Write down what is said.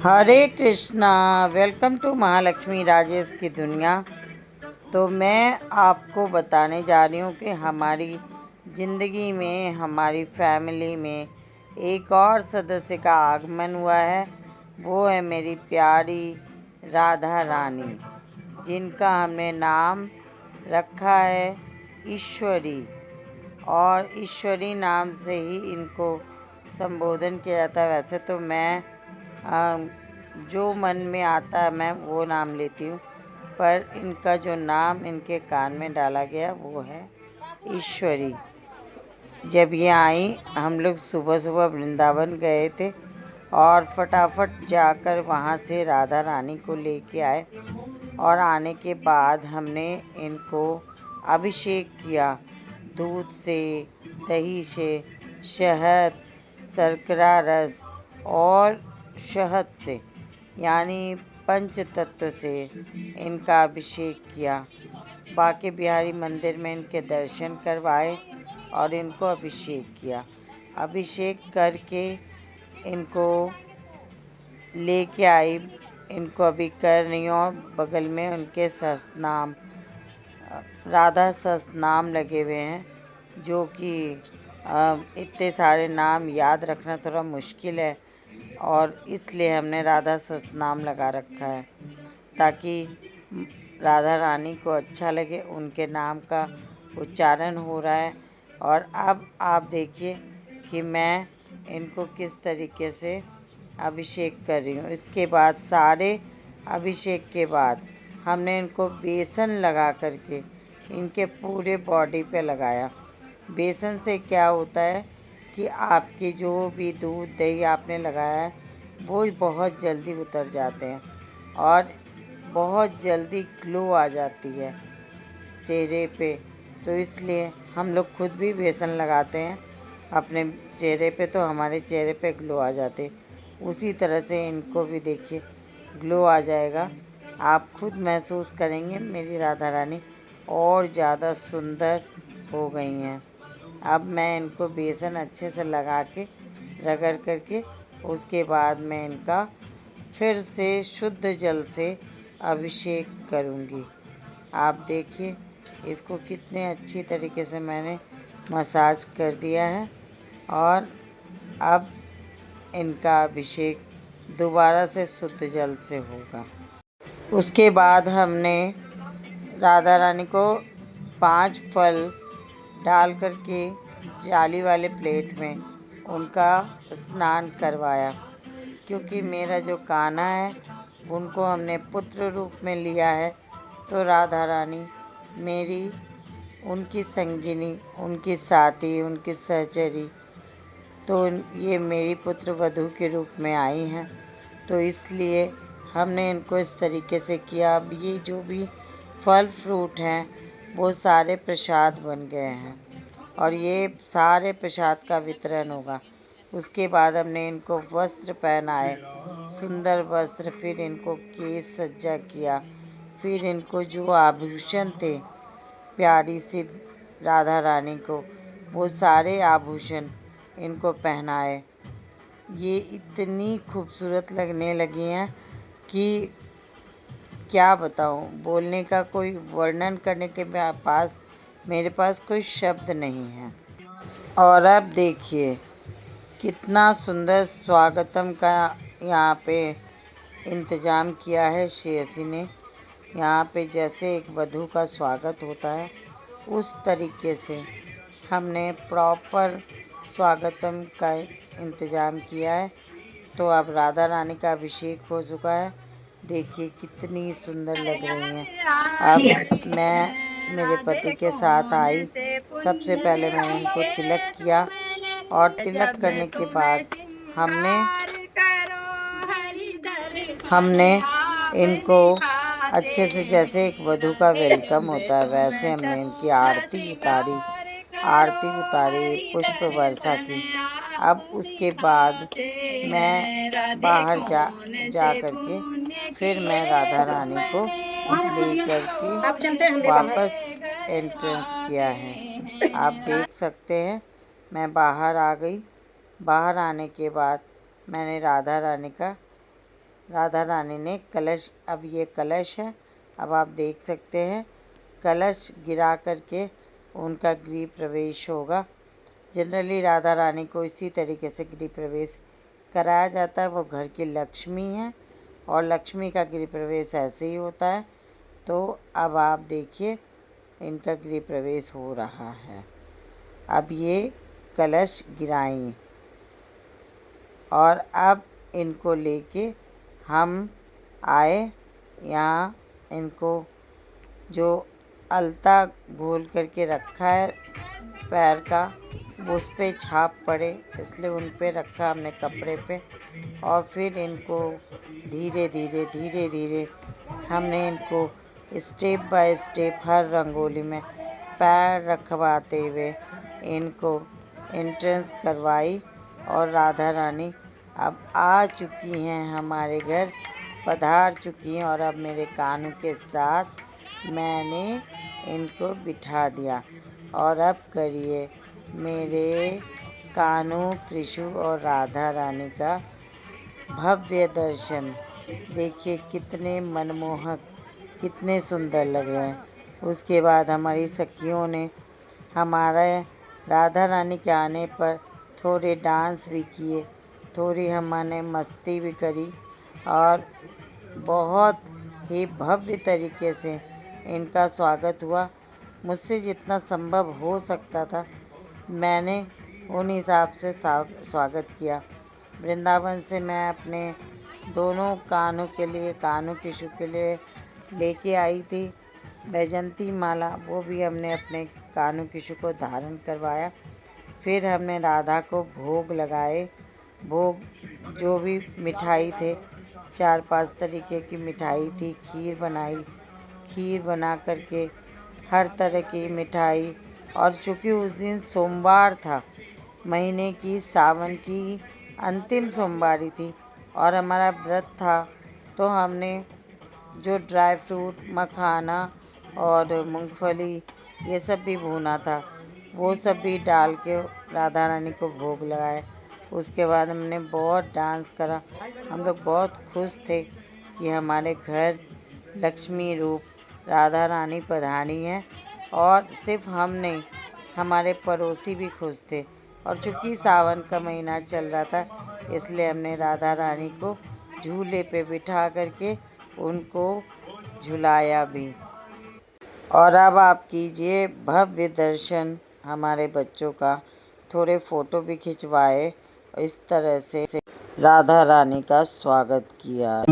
Hare Krishna. Welcome to Mahalakshmi Rajesh की दुनिया। तो मैं आपको बताने जा रही हूँ कि हमारी ज़िंदगी में, हमारी फैमिली में एक और सदस्य का आगमन हुआ है। वो है मेरी प्यारी राधा रानी, जिनका हमने नाम रखा है ईश्वरी। और ईश्वरी नाम से ही इनको संबोधन किया जाता है। वैसे तो मैं जो मन में आता है मैं वो नाम लेती हूँ, पर इनका जो नाम इनके कान में डाला गया वो है ईश्वरी। जब ये आई, हम लोग सुबह सुबह वृंदावन गए थे और फटाफट जाकर वहाँ से राधा रानी को लेके आए। और आने के बाद हमने इनको अभिषेक किया दूध से, दही से, शहद, शर्करा रस और शहद से, यानी पंच तत्व से इनका अभिषेक किया। बाके बिहारी मंदिर में इनके दर्शन करवाए और इनको अभिषेक किया। अभिषेक करके इनको लेके आई। इनको अभी कर रही हूँ और बगल में उनके सहस्त्रनाम, राधा सहस्त्रनाम लगे हुए हैं, जो कि इतने सारे नाम याद रखना थोड़ा मुश्किल है, और इसलिए हमने राधा सहस्त्रनाम लगा रखा है ताकि राधा रानी को अच्छा लगे। उनके नाम का उच्चारण हो रहा है। और अब आप देखिए कि मैं इनको किस तरीके से अभिषेक कर रही हूँ। इसके बाद सारे अभिषेक के बाद हमने इनको बेसन लगा करके इनके पूरे बॉडी पे लगाया। बेसन से क्या होता है कि आपके जो भी दूध दही आपने लगाया है वो बहुत जल्दी उतर जाते हैं और बहुत जल्दी ग्लो आ जाती है चेहरे पे। तो इसलिए हम लोग खुद भी बेसन लगाते हैं अपने चेहरे पे, तो हमारे चेहरे पे ग्लो आ जाते। उसी तरह से इनको भी देखिए ग्लो आ जाएगा। आप खुद महसूस करेंगे मेरी राधा रानी और ज़्यादा सुंदर हो गई हैं। अब मैं इनको बेसन अच्छे से लगा के रगड़ करके उसके बाद मैं इनका फिर से शुद्ध जल से अभिषेक करूँगी। आप देखिए इसको कितने अच्छी तरीके से मैंने मसाज कर दिया है। और अब इनका अभिषेक दोबारा से शुद्ध जल से होगा। उसके बाद हमने राधा रानी को 5 फल डाल करके जाली वाले प्लेट में उनका स्नान करवाया, क्योंकि मेरा जो कान्हा है उनको हमने पुत्र रूप में लिया है। तो राधा रानी मेरी, उनकी संगिनी, उनकी साथी, उनकी सहचरी, तो ये मेरी पुत्र वधू के रूप में आई हैं। तो इसलिए हमने इनको इस तरीके से किया। अब ये जो भी फल फ्रूट हैं वो सारे प्रसाद बन गए हैं और ये सारे प्रसाद का वितरण होगा। उसके बाद हमने इनको वस्त्र पहनाए, सुंदर वस्त्र, फिर इनको केश सज्जा किया, फिर इनको जो आभूषण थे प्यारी सी राधा रानी को, वो सारे आभूषण इनको पहनाए। ये इतनी खूबसूरत लगने लगी हैं कि क्या बताऊं, बोलने का कोई, वर्णन करने के मेरे पास कोई शब्द नहीं है। और अब देखिए कितना सुंदर स्वागतम का यहाँ पे इंतज़ाम किया है श्रेयसी ने। यहाँ पे जैसे एक वधू का स्वागत होता है उस तरीके से हमने प्रॉपर स्वागतम का इंतज़ाम किया है। तो अब राधा रानी का अभिषेक हो चुका है। देखिए कितनी सुंदर लग रही हैं। अब मैं मेरे पति के साथ आई। सबसे पहले मैंने इनको तिलक किया और तिलक करने के बाद हमने इनको अच्छे से, जैसे एक वधू का वेलकम होता है वैसे हमने इनकी आरती उतारी पुष्प वर्षा की। अब उसके बाद मैं बाहर जा करके फिर मैं राधा रानी को ले करके वापस एंट्रेंस किया है। आप देख सकते हैं मैं बाहर आ गई। बाहर आने के बाद मैंने राधा रानी का राधा रानी ने कलश, अब ये कलश है, अब आप देख सकते हैं कलश गिरा करके उनका गृह प्रवेश होगा। जनरली राधा रानी को इसी तरीके से गृह प्रवेश कराया जाता है। वो घर की लक्ष्मी है और लक्ष्मी का गृह प्रवेश ऐसे ही होता है। तो अब आप देखिए इनका गृह प्रवेश हो रहा है। अब ये कलश गिराई और अब इनको लेके हम आए यहाँ। इनको जो अलता घोल करके रखा है पैर का, वो उस पर छाप पड़े इसलिए उन पे रखा हमने कपड़े पे। और फिर इनको धीरे धीरे हमने इनको स्टेप बाय स्टेप हर रंगोली में पैर रखवाते हुए इनको एंट्रेंस करवाई। और राधा रानी अब आ चुकी हैं, हमारे घर पधार चुकी हैं। और अब मेरे कान्हा के साथ मैंने इनको बिठा दिया। और अब करिए मेरे कान्हा, कृष्ण और राधा रानी का भव्य दर्शन। देखिए कितने मनमोहक, कितने सुंदर लग रहे हैं। उसके बाद हमारी सखियों ने हमारे राधा रानी के आने पर थोड़े डांस भी किए, थोड़ी हमने मस्ती भी करी और बहुत ही भव्य तरीके से इनका स्वागत हुआ। मुझसे जितना संभव हो सकता था मैंने उन हिसाब से स्वागत किया। वृंदावन से मैं अपने दोनों कानों के लिए, कान्हा किशु के लिए लेके आई थी बैजंती माला। वो भी हमने अपने कान्हा किशु को धारण करवाया। फिर हमने राधा को भोग लगाए। भोग जो भी मिठाई थे, 4-5 तरीके की मिठाई थी। खीर बनाई, खीर बना करके हर तरह की मिठाई। और चूँकि उस दिन सोमवार था, महीने की सावन की अंतिम सोमवारी थी और हमारा व्रत था, तो हमने जो ड्राई फ्रूट, मखाना और मूंगफली ये सब भी भुना था, वो सब भी डाल के राधा रानी को भोग लगाए। उसके बाद हमने बहुत डांस करा। हम लोग बहुत खुश थे कि हमारे घर लक्ष्मी रूप राधा रानी पधारी हैं। और सिर्फ हम नहीं, हमारे पड़ोसी भी खुश थे। और चूँकि सावन का महीना चल रहा था, इसलिए हमने राधा रानी को झूले पे बिठा करके उनको झुलाया भी। और अब आप कीजिए भव्य दर्शन हमारे बच्चों का। थोड़े फ़ोटो भी खिंचवाए। इस तरह से राधा रानी का स्वागत किया।